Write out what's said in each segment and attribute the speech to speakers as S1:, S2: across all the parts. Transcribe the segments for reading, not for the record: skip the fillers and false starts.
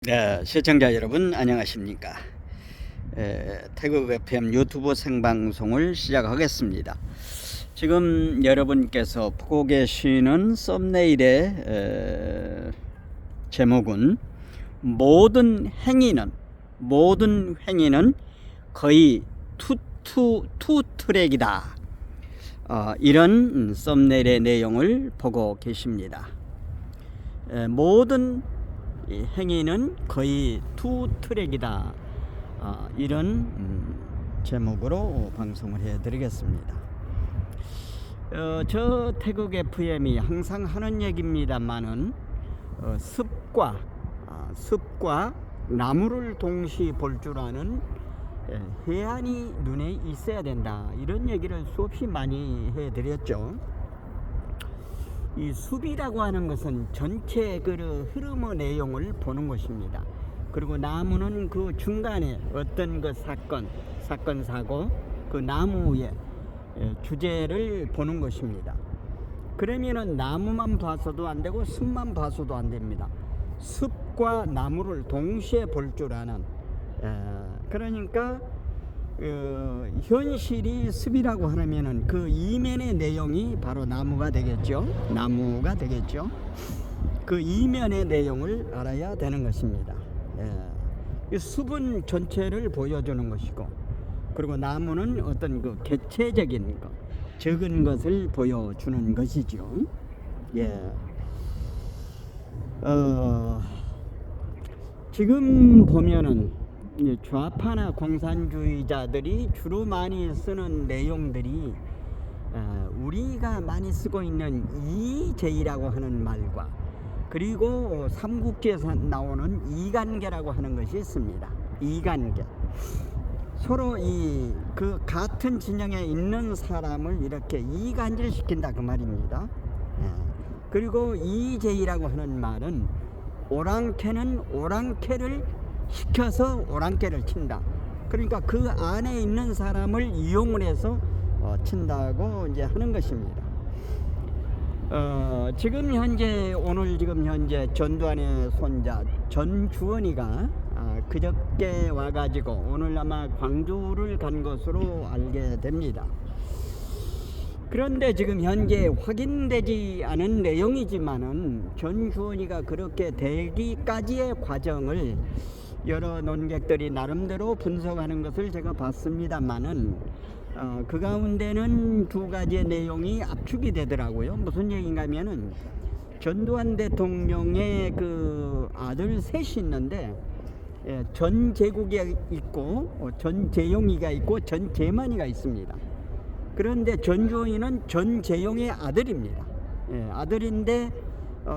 S1: 네, 시청자 여러분 안녕하십니까. 태국 FM 유튜브 생방송을 시작하겠습니다. 지금 여러분께서 보고 계시는 썸네일의 제목은 모든 행위는 거의 투트랙이다. 이런 썸네일의 내용을 보고 계십니다. 모든 이 행위는 거의 투트랙이다. 이런 제목으로 방송을 해드리겠습니다. 저 태국 FM이 항상 하는 얘기입니다만은 습과 나무를 동시에 볼 줄 아는 해안이 눈에 있어야 된다. 이런 얘기를 수없이 많이 해드렸죠. 이 숲이라고 하는 것은 전체 그 흐름의 내용을 보는 것입니다. 그리고 나무는 그 중간에 어떤 그 사건 사고 그 나무의 주제를 보는 것입니다. 그러면은 나무만 봐서도 안 되고 숲만 봐서도 안 됩니다. 숲과 나무를 동시에 볼 줄 아는, 그러니까 현실이 습이라고 하면은 그 이면의 내용이 바로 나무가 되겠죠. 그 이면의 내용을 알아야 되는 것입니다. 이 숲은 전체를 보여주는 것이고, 그리고 나무는 어떤 그 개체적인 것, 적은 것을 보여주는 것이죠. 지금 보면은 좌파나 공산주의자들이 주로 많이 쓰는 내용들이 우리가 많이 쓰고 있는 이제이라고 하는 말과, 그리고 삼국지에서 나오는 이간계라고 하는 것이 있습니다. 이간계, 서로 그 같은 진영에 있는 사람을 이렇게 이간질 시킨다 그 말입니다. 그리고 이제이라고 하는 말은 오랑캐는 오랑캐를 시켜서 오랑캐를 친다. 그러니까 그 안에 있는 사람을 이용을 해서 친다고 이제 하는 것입니다. 지금 현재 전두환의 손자 전주원이가 그저께 와가지고 오늘 아마 광주를 간 것으로 알게 됩니다. 그런데 지금 현재 확인되지 않은 내용이지만은 전주원이가 그렇게 되기까지의 과정을 여러 논객들이 나름대로 분석하는 것을 제가 봤습니다만은 그 가운데는 두 가지의 내용이 압축이 되더라고요. 무슨 얘기인가 하면은 전두환 대통령의 그 아들 셋이 있는데, 전제국이 있고 전재용이가 있고 전재만이가 있습니다. 그런데 전주원이는 전재용의 아들입니다. 아들인데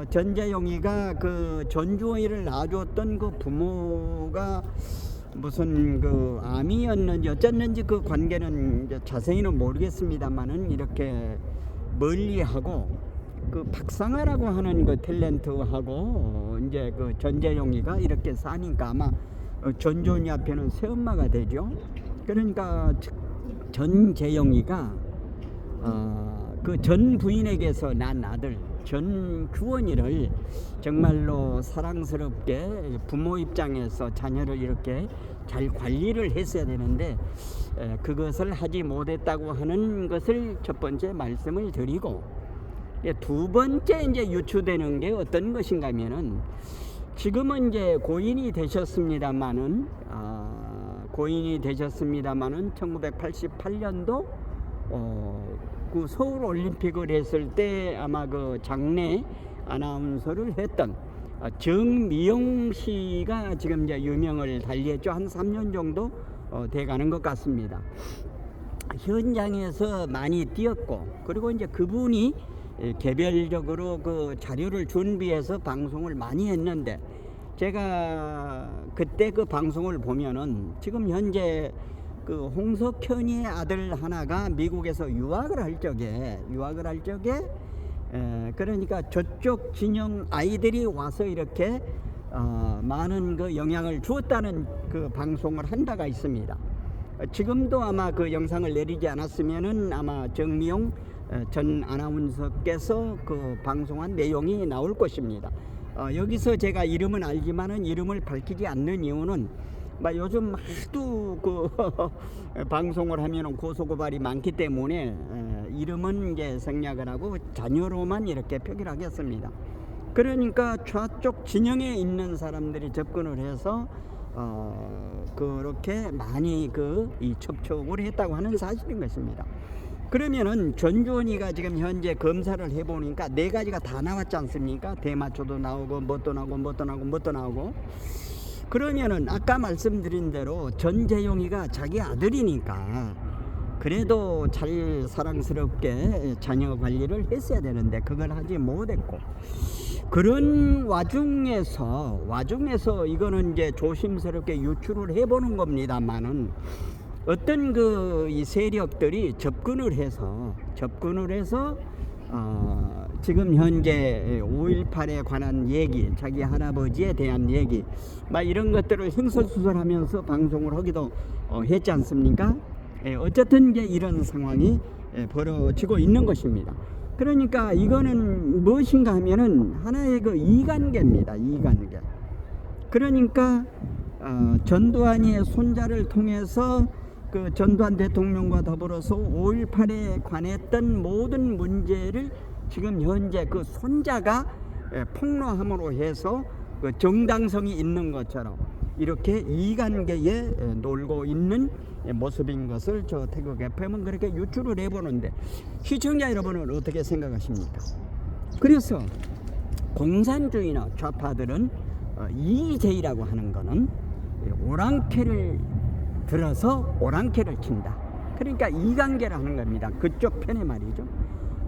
S1: 전재용이가 그 전주원이를 낳아줬던 그 부모가 무슨 그 암이었는지 어쨌는지 그 관계는 이제 자세히는 모르겠습니다만은 이렇게 멀리하고 그 박상아라고 하는 그 탤런트하고 이제 그 전재용이가 이렇게 사니까 아마 전주원이 앞에는 새엄마가 되죠. 그러니까 전재용이가 그 전 부인에게서 난 아들 전주원이를 정말로 사랑스럽게 부모 입장에서 자녀를 이렇게 잘 관리를 했어야 되는데 그것을 하지 못했다고 하는 것을 첫 번째 말씀을 드리고, 두 번째 이제 유추되는 게 어떤 것인가 하면은 지금은 이제 고인이 되셨습니다마는 1988년도 그 서울 올림픽을 했을 때 아마 그 장례 아나운서를 했던 정미영 씨가 지금 이제 유명을 달리했죠. 한 3년 정도 돼가는 것 같습니다. 현장에서 많이 뛰었고, 그리고 이제 그분이 개별적으로 그 자료를 준비해서 방송을 많이 했는데, 제가 그때 그 방송을 보면은 지금 현재 그 홍석현이의 아들 하나가 미국에서 유학을 할 적에 그러니까 저쪽 진영 아이들이 와서 이렇게 많은 그 영향을 주었다는 그 방송을 한 바가 있습니다. 지금도 아마 그 영상을 내리지 않았으면은 아마 정미용 전 아나운서께서 그 방송한 내용이 나올 것입니다. 여기서 제가 이름은 알지만은 이름을 밝히지 않는 이유는 요즘 하도 그 방송을 하면은 고소고발이 많기 때문에 이름은 이제 생략을 하고 자녀로만 이렇게 표기를 하겠습니다. 그러니까 좌쪽 진영에 있는 사람들이 접근을 해서 그렇게 많이 이 접촉을 했다고 하는 사실인 것입니다. 그러면은 전주원이가 지금 현재 검사를 해보니까 4가지가 다 나왔지 않습니까? 대마초도 나오고 뭣도 나오고 그러면은 아까 말씀드린 대로 전재용이가 자기 아들이니까 그래도 잘 사랑스럽게 자녀 관리를 했어야 되는데 그걸 하지 못했고, 그런 와중에서 이거는 이제 조심스럽게 유출을 해보는 겁니다만은 어떤 이 세력들이 접근을 해서 지금 현재 5.18에 관한 얘기, 자기 할아버지에 대한 얘기 이런 것들을 횡설수설하면서 방송을 하기도 했지 않습니까? 어쨌든 이제 이런 상황이 벌어지고 있는 것입니다. 그러니까 이거는 무엇인가 하면은 하나의 이관계입니다. 이관계. 그러니까 전두환의 손자를 통해서 전두환 대통령과 더불어서 5.18에 관했던 모든 문제를 지금 현재 손자가 폭로함으로 해서 정당성이 있는 것처럼 이렇게 이관계에 놀고 있는 모습인 것을 저 태극 FM은 그렇게 유출을 해보는데, 시청자 여러분은 어떻게 생각하십니까? 그래서 공산주의나 좌파들은 이재이라고 하는 거는 오랑캐를 들어서 오랑캐를 친다. 그러니까 이관계를 하는 겁니다. 그쪽 편에 말이죠.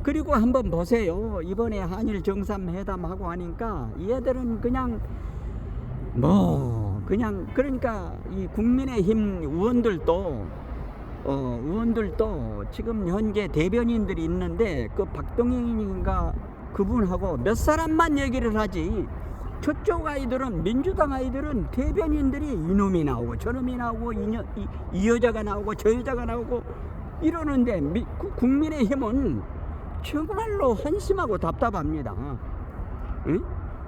S1: 그리고 한번 보세요. 이번에 한일 정상회담하고 하니까 얘들은 그러니까 이 국민의힘 의원들도 지금 현재 대변인들이 있는데 박동인인가 그분하고 몇 사람만 얘기를 하지, 저쪽 아이들은, 민주당 아이들은 대변인들이 이놈이 나오고 저놈이 나오고 이 여자가 나오고 저 여자가 나오고 이러는데 국민의힘은 정말로 한심하고 답답합니다. 응?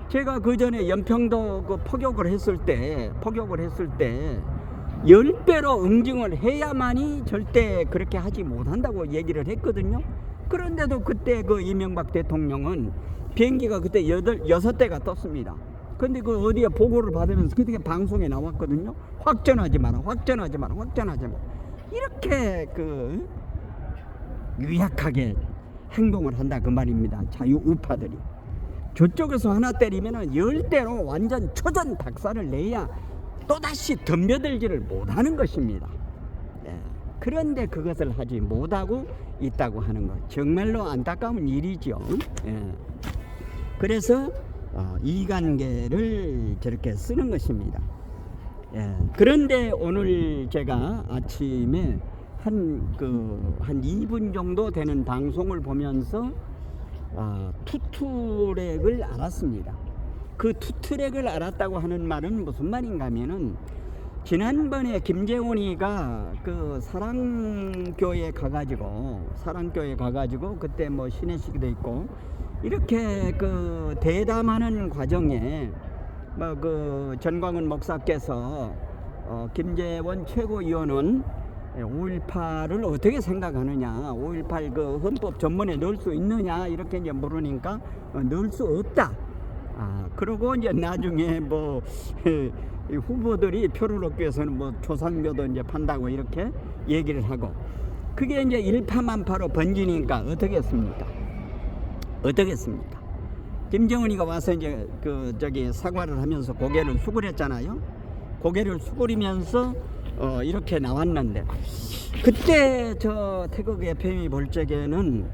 S1: 제가 그 전에 연평도 포격을 했을 때 10배로 응징을 해야만이 절대 그렇게 하지 못한다고 얘기를 했거든요. 그런데도 그때 이명박 대통령은 비행기가 그때 6대가 떴습니다. 근데 어디에 보고를 받으면서 그때 방송에 나왔거든요. 확전하지 마라. 이렇게 유약하게 행동을 한다 그 말입니다. 자유우파들이. 저쪽에서 하나 때리면은 10대로 완전 초전 박살을 내야 또다시 덤벼들지를 못하는 것입니다. 그런데 그것을 하지 못하고 있다고 하는 것, 정말로 안타까운 일이죠. 그래서 이관계를 저렇게 쓰는 것입니다. 그런데 오늘 제가 아침에 한 2분 정도 되는 방송을 보면서 투트랙을 알았습니다. 그 투트랙을 알았다고 하는 말은 무슨 말인가 하면은, 지난번에 김재원이가 사랑교회 가가지고 그때 신혜식도 있고 이렇게 대담하는 과정에 전광훈 목사께서 김재원 최고위원은 5.18을 어떻게 생각하느냐, 5.18 헌법 전문에 넣을 수 있느냐 이렇게 이제 물으니까 넣을 수 없다. 그러고 이제 나중에 후보들이 표를 얻기 위해서는 조상교도 이제 판다고 이렇게 얘기를 하고, 그게 이제 일파만파로 번지니까 어떻겠습니까? 김정은이가 와서 이제 사과를 하면서 고개를 수그렸잖아요. 고개를 수그리면서 이렇게 나왔는데, 그때 저 태극 FM이 볼 적에는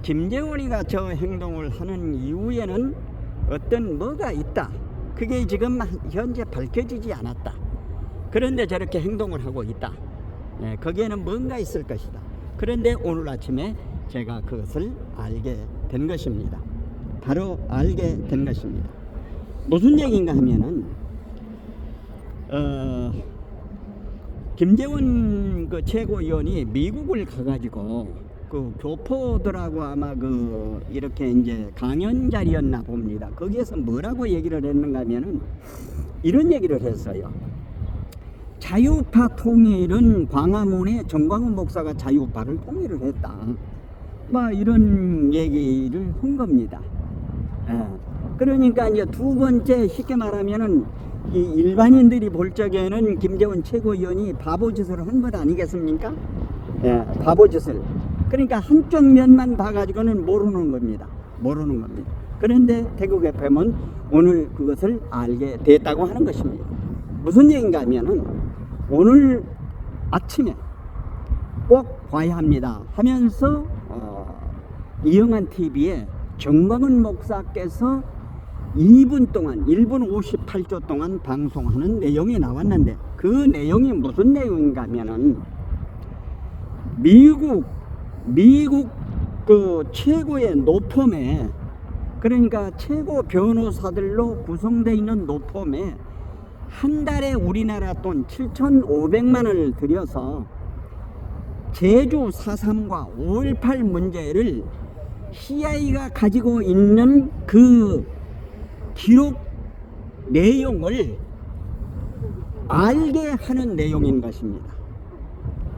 S1: 김재원이가 저 행동을 하는 이후에는 뭐가 있다. 그게 지금 현재 밝혀지지 않았다. 그런데 저렇게 행동을 하고 있다. 거기에는 뭔가 있을 것이다. 그런데 오늘 아침에 제가 그것을 알게 된 것입니다. 바로 알게 된 것입니다. 무슨 얘기인가 하면은 김재원 최고위원이 미국을 가가지고 그 교포들하고 아마 그 이렇게 이제 강연 자리였나 봅니다. 거기에서 뭐라고 얘기를 했는가 하면은 이런 얘기를 했어요. 자유파 통일은 광화문에 정광훈 목사가 자유파를 통일을 했다. 뭐 이런 얘기를 한 겁니다. 그러니까 이제 두 번째 쉽게 말하면은 이 일반인들이 볼 적에는 김재원 최고위원이 바보짓을 한 것 아니겠습니까? 바보짓을. 그러니까 한쪽 면만 봐가지고는 모르는 겁니다. 모르는 겁니다. 그런데 태국 FM은 오늘 그것을 알게 됐다고 하는 것입니다. 무슨 얘기인가 하면은 오늘 아침에 꼭 봐야 합니다 하면서 이영한 TV에 정광훈 목사께서 2분 동안 1분 58초 동안 방송하는 내용이 나왔는데 그 내용이 무슨 내용인가 하면은 미국 그 최고의 노펌에 그러니까 최고 변호사들로 구성되어 있는 노펌에 한 달에 우리나라 돈 7,500만 원을 들여서 제주 4.3과 5.18 문제를 CIA가 가지고 있는 그 기록 내용을 알게 하는 내용인 것입니다.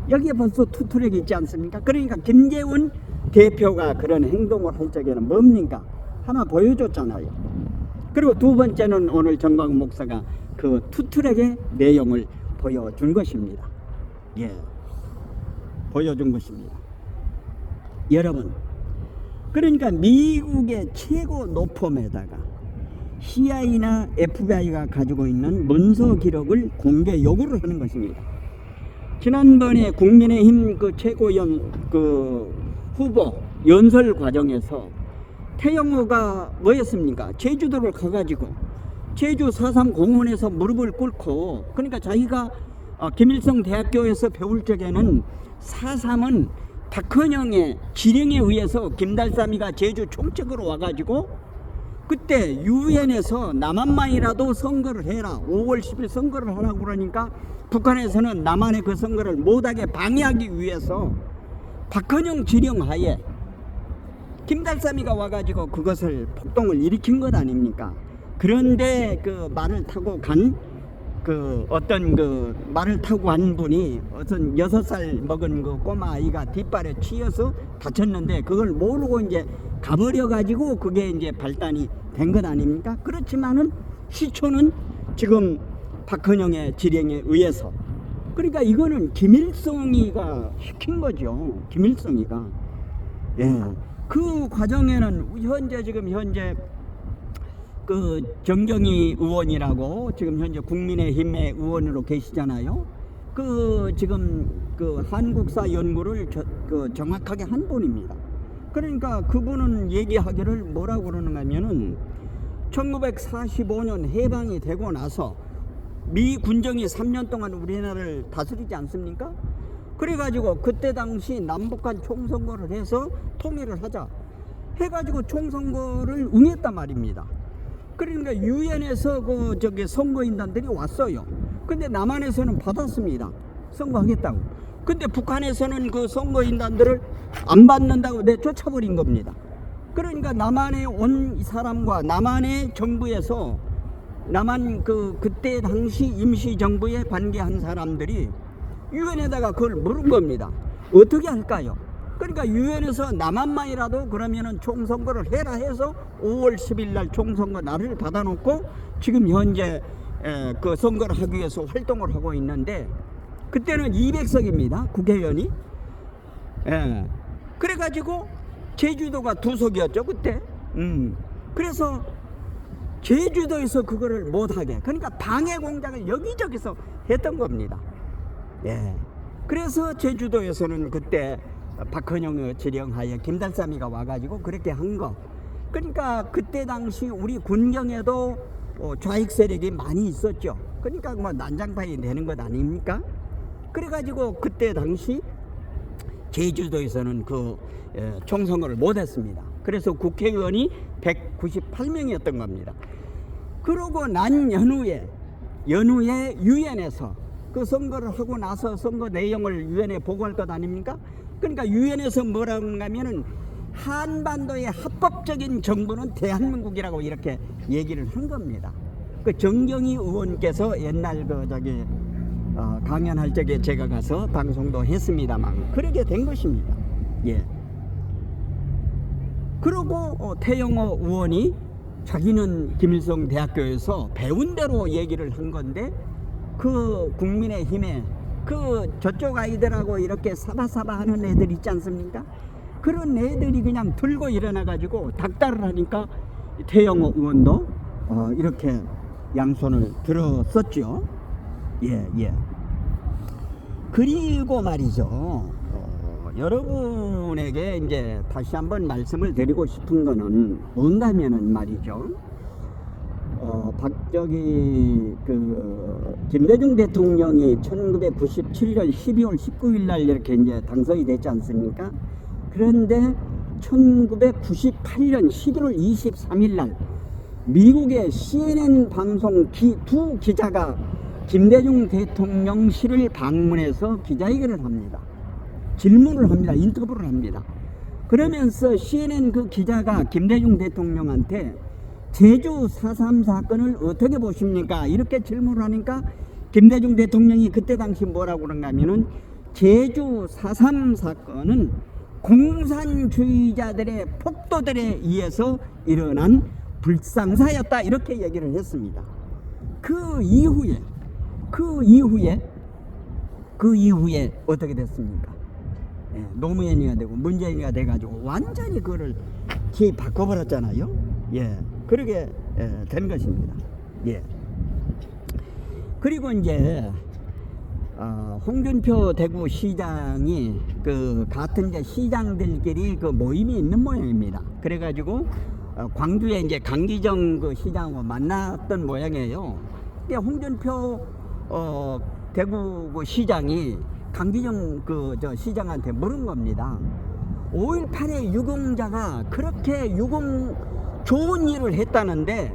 S1: 여기에 벌써 투트랙이 있지 않습니까? 그러니까 김재원 대표가 그런 행동을 할 적에는 뭡니까? 하나 보여줬잖아요. 그리고 두 번째는 오늘 정광훈 목사가 그 투트랙의 내용을 보여준 것입니다. 보여준 것입니다. 여러분, 그러니까 미국의 최고 노펌에다가 CIA나 FBI가 가지고 있는 문서 기록을 공개 요구를 하는 것입니다. 지난번에 국민의힘 그 최고위원 그 후보 연설 과정에서 태영호가 뭐였습니까? 제주도를 가가지고 제주 4.3 공원에서 무릎을 꿇고 그러니까 자기가 김일성 대학교에서 배울 적에는 4.3은 박헌영의 지령에 의해서 김달삼이가 제주 총책으로 와가지고 그때 유엔에서 남한만이라도 선거를 해라 5월 10일 선거를 하라고 그러니까 북한에서는 남한의 그 선거를 못하게 방해하기 위해서 박헌영 지령하에 김달삼이가 와가지고 그것을 폭동을 일으킨 것 아닙니까? 그런데 그 말을 타고 간 그 어떤 그 말을 타고 간 분이 어떤 6살 먹은 그 꼬마 아이가 뒷발에 치여서 다쳤는데 그걸 모르고 이제 가버려 가지고 그게 이제 발단이 된 것 아닙니까? 그렇지만은 시초는 지금 박헌영의 지령에 의해서 그러니까 이거는 김일성이가 시킨 거죠. 김일성이가. 그 과정에는 현재 그 정경희 의원이라고 지금 현재 국민의힘의 의원으로 계시잖아요. 그 지금 그 한국사 연구를 정확하게 한 분입니다. 그러니까 그분은 얘기하기를 뭐라고 그러는가 하면은 1945년 해방이 되고 나서 미 군정이 3년 동안 우리나라를 다스리지 않습니까? 그래가지고 그때 당시 남북한 총선거를 해서 통일을 하자 해가지고 총선거를 응했단 말입니다. 그러니까 유엔에서 그 저기 선거인단들이 왔어요. 근데 남한에서는 받았습니다. 선거하겠다고. 근데 북한에서는 그 선거인단들을 안 받는다고 내쫓아버린 겁니다. 그러니까 남한에 온 사람과 남한의 정부에서 남한 그때 당시 임시정부에 관계한 사람들이 유엔에다가 그걸 물은 겁니다. 어떻게 할까요? 그러니까 유엔에서 남한만이라도 그러면은 총선거를 해라 해서 5월 10일 날 총선거 날을 받아놓고 지금 현재 그 선거를 하기 위해서 활동을 하고 있는데 그때는 200석입니다. 국회의원이. 그래가지고 제주도가 2석이었죠 그때. 그래서 제주도에서 그거를 못하게 그러니까 방해 공작을 여기저기서 했던 겁니다. 그래서 제주도에서는 그때 박헌영의 지령하에 김달삼이가 와가지고 그렇게 한 거. 그러니까 그때 당시 우리 군경에도 좌익 세력이 많이 있었죠. 그러니까 뭐 난장판이 되는 것 아닙니까? 그래가지고 그때 당시 제주도에서는 그 총선거를 못했습니다. 그래서 국회의원이 198명이었던 겁니다. 그러고 난 연후에 유엔에서 그 선거를 하고 나서 선거 내용을 유엔에 보고할 것 아닙니까? 그러니까 유엔에서 뭐라고 하냐면은 한반도의 합법적인 정부는 대한민국이라고 이렇게 얘기를 한 겁니다. 그 정경희 의원께서 옛날 그 저기 강연할 적에 제가 가서 방송도 했습니다만 그렇게 된 것입니다. 예. 그리고 태영호 의원이 자기는 김일성 대학교에서 배운 대로 얘기를 한 건데 그 국민의힘에 그 저쪽 아이들하고 이렇게 사바사바 하는 애들 있지 않습니까? 그런 애들이 그냥 들고 일어나 가지고 닥달을 하니까 태영호 의원도 이렇게 양손을 들었었죠. 예. 그리고 말이죠. 여러분에게 이제 다시 한번 말씀을 드리고 싶은 거는 뭔가면은 말이죠. 김대중 대통령이 1997년 12월 19일 날 이렇게 이제 당선이 됐지 않습니까? 그런데 1998년 11월 23일 날 미국의 CNN 방송 두 기자가 김대중 대통령실을 방문해서 기자회견을 합니다. 질문을 합니다. 인터뷰를 합니다. 그러면서 CNN 그 기자가 김대중 대통령한테 제주 4.3 사건을 어떻게 보십니까? 이렇게 질문을 하니까 김대중 대통령이 그때 당시 뭐라고 그런가 하면은 제주 4.3 사건은 공산주의자들의 폭도들에 의해서 일어난 불상사였다 이렇게 얘기를 했습니다. 그 이후에 어떻게 됐습니까? 예, 노무현이가 되고 문재인이가 돼가지고 완전히 그거를 바꿔버렸잖아요. 예, 그렇게 된 것입니다. 예. 그리고 이제 홍준표 대구시장이 그 같은 이제 시장들끼리 그 모임이 있는 모양입니다. 그래가지고 광주에 이제 강기정 그 시장하고 만났던 모양이에요. 근데 홍준표 대구 그 시장이 강기정 그 저 시장한테 물은 겁니다. 5.18의 유공자가 그렇게 좋은 일을 했다는데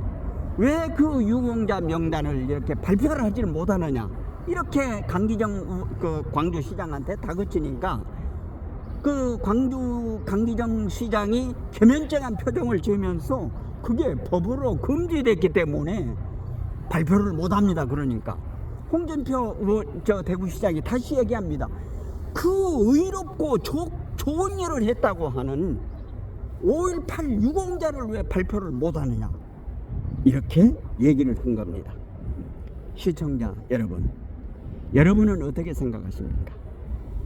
S1: 왜 그 유공자 명단을 이렇게 발표를 하지를 못하느냐 이렇게 강기정 그 광주 시장한테 다그치니까 그 강기정 시장이 개면증한 표정을 지으면서 그게 법으로 금지됐기 때문에 발표를 못합니다. 그러니까 홍준표 대구시장이 다시 얘기합니다. 그 의롭고 좋은 일을 했다고 하는 5.18 유공자를 왜 발표를 못하느냐 이렇게 얘기를 한 겁니다. 시청자 여러분은 어떻게 생각하십니까?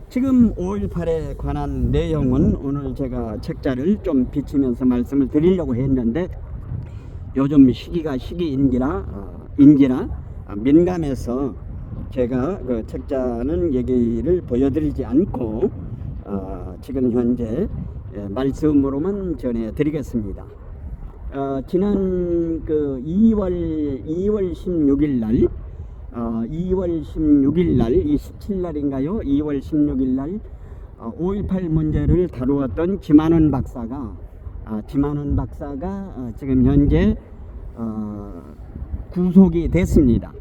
S1: 지금 5.18에 관한 내용은 오늘 제가 책자를 좀 비치면서 말씀을 드리려고 했는데 요즘 시기인지라 민감해서 제가 그 책자는 얘기를 보여드리지 않고 지금 현재 말씀으로만 전해드리겠습니다. 지난 그 2월 16일 날 27날인가요? 2월 16일 날 5.18 문제를 다루었던 김한원 박사가 지금 현재 구속이 됐습니다.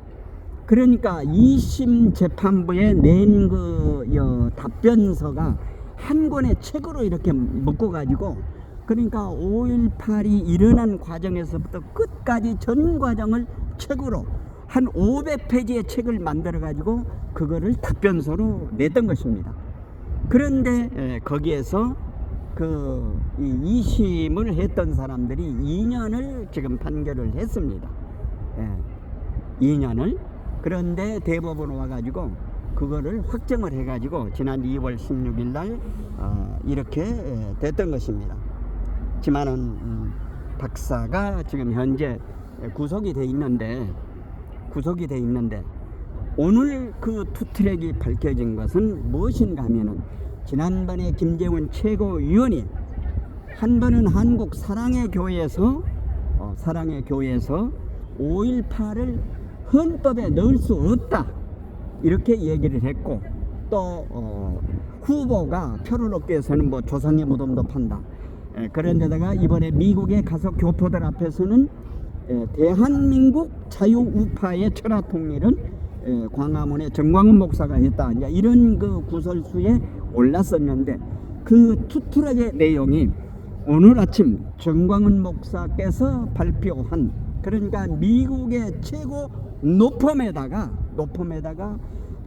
S1: 그러니까 2심 재판부에 낸 그 답변서가 한 권의 책으로 이렇게 묶어가지고 그러니까 5.18이 일어난 과정에서부터 끝까지 전 과정을 책으로 한 500페이지의 책을 만들어 가지고 그거를 답변서로 냈던 것입니다. 그런데 거기에서 그 2심을 했던 사람들이 2년을 지금 판결을 했습니다. 2년을. 그런데 대법원 와가지고 그거를 확정을 해가지고 지난 2월 16일 날 이렇게 됐던 것입니다. 김한원 박사가 지금 현재 구속이 돼 있는데 오늘 그 투트랙이 밝혀진 것은 무엇인가 하면은 지난번에 김정은 최고위원이 한 번은 한국 사랑의 교회에서 5.18을 헌법에 넣을 수 없다 이렇게 얘기를 했고 또 후보가 표를 얻기 위해서는 뭐 조상의 무덤도 판다. 그런데다가 이번에 미국에 가서 교포들 앞에서는 대한민국 자유우파의 철학 통일은 광화문에 정광훈 목사가 했다. 이제 이런 그 구설수에 올랐었는데 그 투트럭의 내용이 오늘 아침 정광훈 목사께서 발표한, 그러니까 미국의 최고 노펌에다가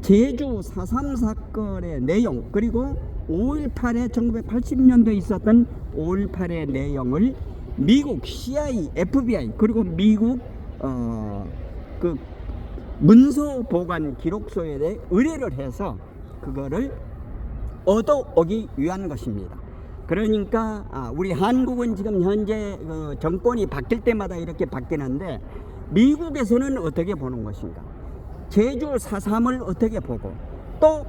S1: 제주 4.3 사건의 내용, 그리고 5.18에 1980년도에 있었던 5.18의 내용을 미국 CIA, FBI, 그리고 미국 그 문서 보관 기록소에 대해 의뢰를 해서 그거를 얻어오기 위한 것입니다. 그러니까 우리 한국은 지금 현재 그 정권이 바뀔 때마다 이렇게 바뀌는데 미국에서는 어떻게 보는 것인가, 제주 4.3을 어떻게 보고, 또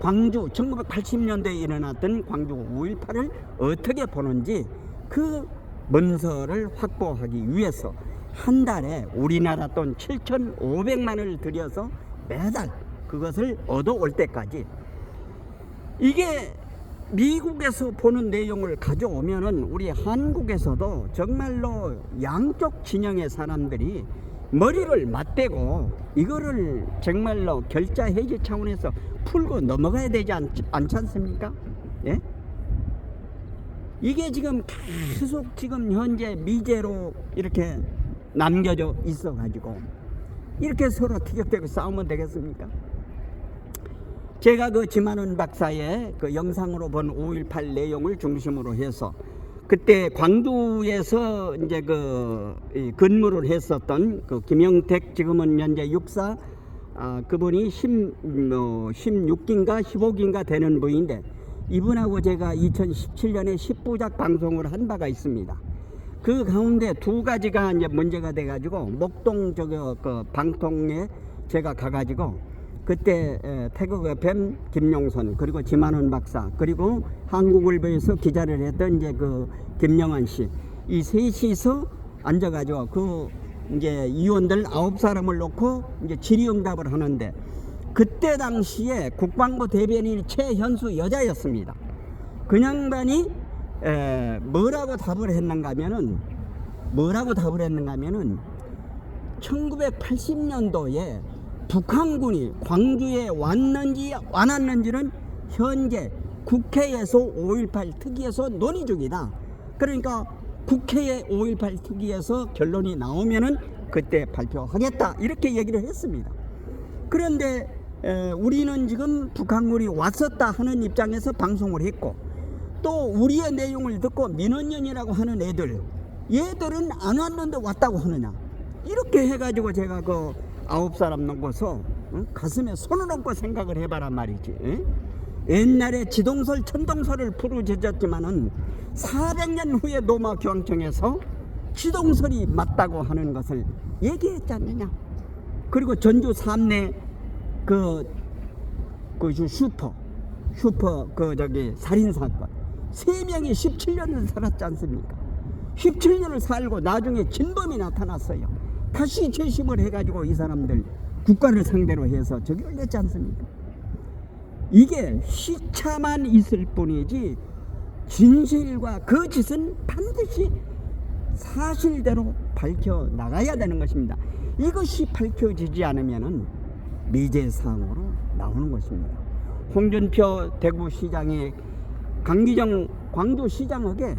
S1: 광주 1980년대에 일어났던 광주 5.18을 어떻게 보는지 그 문서를 확보하기 위해서 한 달에 우리나라 돈 7,500만 원을 들여서 매달 그것을 얻어올 때까지, 이게 미국에서 보는 내용을 가져오면은 우리 한국에서도 정말로 양쪽 진영의 사람들이 머리를 맞대고 이거를 정말로 결자 해지 차원에서 풀고 넘어가야 되지 않지 않습니까? 예? 이게 지금 계속 지금 현재 미제로 이렇게 남겨져 있어 가지고 이렇게 서로 티격태격 싸우면 되겠습니까? 제가 그 지만원 박사의 그 영상으로 본 5.18 내용을 중심으로 해서 그때 광주에서 이제 그 근무를 했었던 그 김영택, 지금은 현재 육사, 그분이 16기인가 15기인가 되는 분인데, 이분하고 제가 2017년에 10부작 방송을 한 바가 있습니다. 그 가운데 두 가지가 이제 문제가 돼가지고 목동 그 방통에 제가 가가지고 그때 태국 FM 김용선, 그리고 지만원 박사, 그리고 한국일보에서 기자를 했던 이제 그 김영환 씨, 이 셋이서 앉아가지고 그 이제 의원들 9사람을 놓고 이제 질의응답을 하는데, 그때 당시에 국방부 대변인 최현수 여자였습니다. 그 양반이 뭐라고 답을 했는가 하면은 1980년도에 북한군이 광주에 왔는지 안 왔는지는 현재 국회에서 5.18 특위에서 논의 중이다. 그러니까 국회에 5.18 특위에서 결론이 나오면은 그때 발표하겠다, 이렇게 얘기를 했습니다. 그런데 우리는 지금 북한군이 왔었다 하는 입장에서 방송을 했고, 또 우리의 내용을 듣고 민원연이라고 하는 얘들은 안 왔는데 왔다고 하느냐, 이렇게 해가지고 제가 그 9사람 놓고서 가슴에 손을 얹고 생각을 해봐란 말이지. 옛날에 지동설, 천동설을 부르짖었지만은 400년 후에 노마 교황청에서 지동설이 맞다고 하는 것을 얘기했지 않느냐. 그리고 전주 삼내 그 슈퍼 살인사건 3명이 17년을 살았지 않습니까? 17년을 살고 나중에 진범이 나타났어요. 다시 재심을 해가지고 이 사람들 국가를 상대로 해서 저기를 냈지 않습니까? 이게 시차만 있을 뿐이지 진실과 거짓은 반드시 사실대로 밝혀 나가야 되는 것입니다. 이것이 밝혀지지 않으면은 미제사항으로 나오는 것입니다. 홍준표 대구시장의 강기정 광주시장에게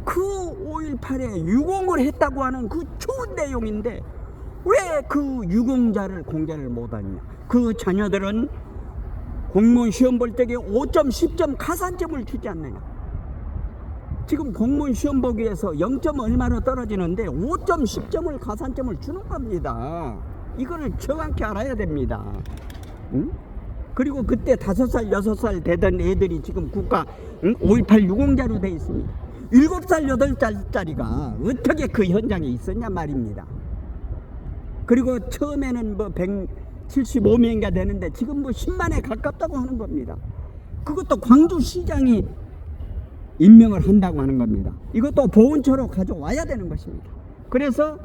S1: 그 5.18에 유공을 했다고 하는 그 좋은 내용인데 왜 그 유공자를 공개를 못하느냐. 그 자녀들은 공무원 시험 볼 때에 5점 10점 가산점을 주지 않느냐. 지금 공무원 시험 보기에서 0점 얼마로 떨어지는데 5점 10점을 가산점을 주는 겁니다. 이거를 정확히 알아야 됩니다. 응? 그리고 그때 5살 6살 되던 애들이 지금 국가 5.18 유공자로 돼 있습니다. 7살 8살짜리가 어떻게 그 현장에 있었냐 말입니다. 그리고 처음에는 뭐 175명인가 되는데 지금 뭐 10만에 가깝다고 하는 겁니다. 그것도 광주시장이 임명을 한다고 하는 겁니다. 이것도 보훈처로 가져와야 되는 것입니다. 그래서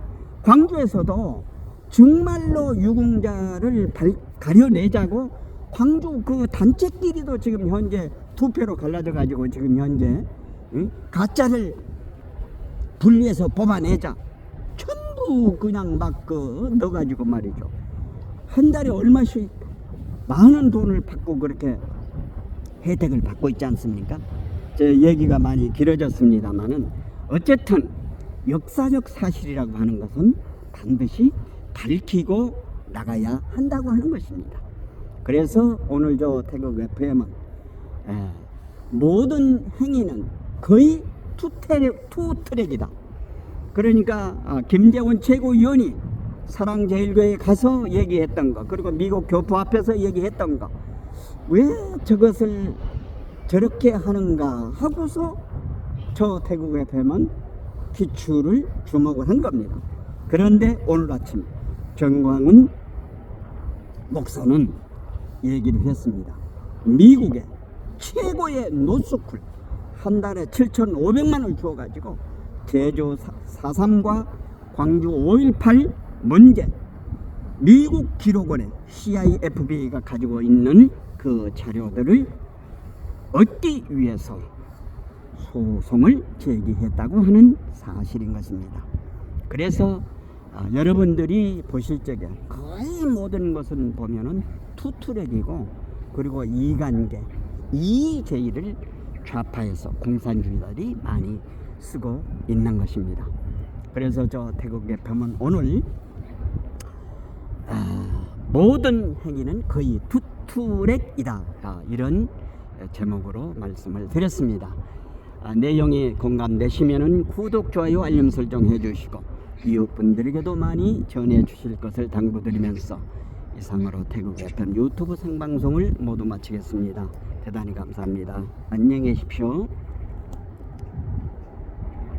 S1: 광주에서도 정말로 유공자를 가려내자고 광주 그 단체끼리도 지금 현재 투표로 갈라져 가지고 지금 현재 가짜를 분리해서 뽑아내자 전부 그냥 막 넣어가지고 말이죠. 한 달에 얼마씩 많은 돈을 받고 그렇게 혜택을 받고 있지 않습니까? 제 얘기가 많이 길어졌습니다만은 어쨌든 역사적 사실이라고 하는 것은 반드시 밝히고 나가야 한다고 하는 것입니다. 그래서 오늘 저 태국 FM은 모든 행위는 거의 투트랙이다. 그러니까 김재원 최고위원이 사랑제일교회에 가서 얘기했던 거, 그리고 미국 교포 앞에서 얘기했던 거, 왜 저것을 저렇게 하는가 하고서 저 태국 FM은 기추를 주목을 한 겁니다. 그런데 오늘 아침 정광훈 목사는 얘기를 했습니다. 미국의 최고의 노스쿨 한 달에 7,500만을 주어가지고 제주 4.3과 광주 5.18 문제, 미국 기록원에 CIFB가 가지고 있는 그 자료들을 얻기 위해서 소송을 제기했다고 하는 사실인 것입니다. 그래서 여러분들이 보실 적에 거의 모든 것은 보면은 투트랙이고, 그리고 이관계, 이제의를 좌파에서 공산주의자들이 많이 쓰고 있는 것입니다. 그래서 저 태국 FM은 오늘 모든 행위는 거의 투트랙이다, 이런 제목으로 말씀을 드렸습니다. 내용이 공감되시면은 구독, 좋아요, 알림 설정 해주시고 이웃분들에게도 많이 전해 주실 것을 당부드리면서 이상으로 태국 FM 유튜브 생방송을 모두 마치겠습니다. 대단히 감사합니다. 안녕히 계십시오.